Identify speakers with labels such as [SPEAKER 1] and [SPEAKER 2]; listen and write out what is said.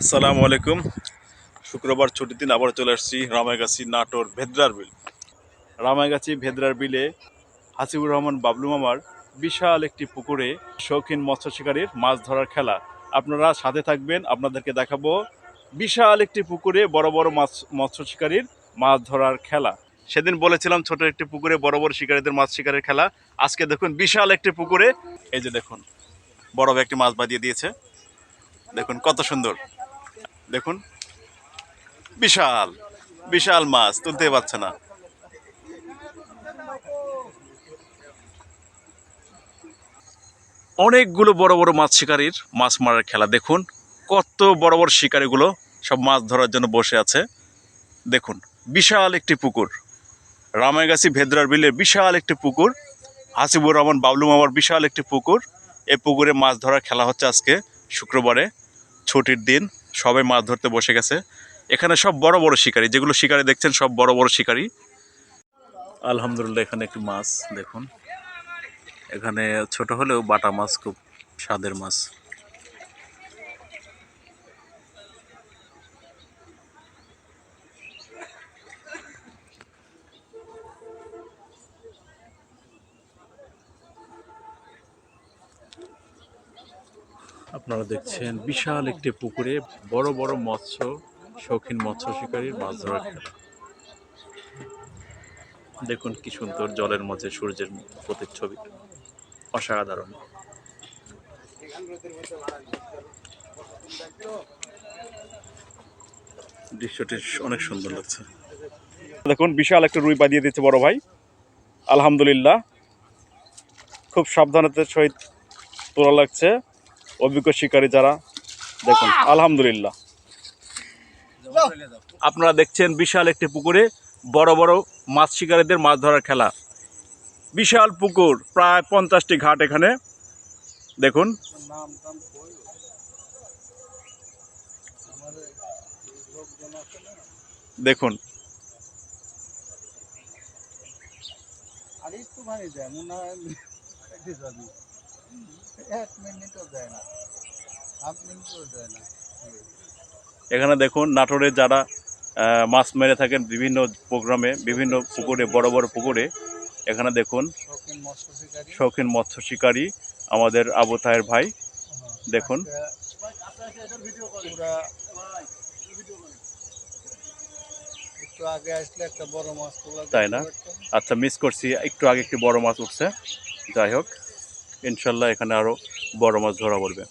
[SPEAKER 1] আসসালামু আলাইকুম। শুক্রবার ছুটির দিন আবার চলে আসছি রামাইগাছি নাটোর ভেদ্রার বিল। রামাইগাছি ভেদ্রার বিলে হাসিবুর রহমান বাবলু মামার বিশাল একটি পুকুরে শৌখিন মৎস্য শিকারীর মাছ ধরার খেলা। আপনারা সাথে থাকবেন, আপনাদেরকে দেখাবো বিশাল একটি পুকুরে বড় বড় মৎস্য শিকারীর মাছ ধরার খেলা। সেদিন বলেছিলাম ছোট একটি পুকুরে বড় বড় শিকারীদের মাছ শিকারের খেলা। আজকে দেখুন বিশাল একটি পুকুরে, এই যে দেখুন বড় একটি মাছ বাঁধিয়ে দিয়েছে। দেখুন কত সুন্দর, দেখুন বিশাল বিশাল মাছ তুলতে পারছে না। অনেকগুলো বড় বড় মাছ শিকারীর মাছ মারার খেলা। দেখুন কত বড় বড় শিকারীগুলো সব মাছ ধরার জন্য বসে আছে। দেখুন বিশাল একটি পুকুর, রামাইগাছি ভেদ্রার বিলের বিশাল একটি পুকুর, হাসিবুর রহমান বাবলু মামার বিশাল একটি পুকুর। এই পুকুরে মাছ ধরার খেলা হচ্ছে আজকে শুক্রবারে, ছুটির দিন, সবাই মাছ ধরতে বসে গেছে। এখানে সব বড় বড় শিকারী, যেগুলো শিকারী দেখছেন সব বড় বড় শিকারী। আলহামদুলিল্লাহ এখানে একটি মাছ দেখুন, এখানে ছোট হলেও বাটা মাছ, খুব স্বাদের মাছ। আপনারা দেখছেন বিশাল একটি পুকুরে বড় বড় শৌখিন মৎস্য শিকারীর মাছ ধরার খেলা। দেখুন কি সুন্দর, জলের মাঝে সূর্যের প্রতিচ্ছবি, অসাধারণ। দৃশ্যটি অনেক সুন্দর লাগছে। দেখুন বিশাল একটা রুই বাঁধিয়ে দিচ্ছে বড় ভাই। আলহামদুলিল্লাহ, খুব সাবধানতার সহিত তোলা লাগছে। অভিজ্ঞ শিকারী যারা, দেখুন আলহামদুলিল্লাহ। আপনারা দেখছেন বিশাল একটি পুকুরে বড় বড় মাছ শিকারীদের মাছ ধরার খেলা। বিশাল পুকুর, প্রায় 50টি ঘাট এখানে। দেখুন দেখুন এখানে দেখুন নাটোরে যারা মাছ মেরে থাকেন বিভিন্ন প্রোগ্রামে, বিভিন্ন পুকুরে, বড় বড় পুকুরে, এখানে দেখুন শৌখিন মৎস্য শিকারী আমাদের আবু তাহের ভাই। দেখুন তাই না? আচ্ছা, মিস করছি, একটু আগে একটি বড় মাছ উঠছে। যাই হোক, ইনশাল্লাহ এখানে আরো বড় মাছ ধরা পড়বে।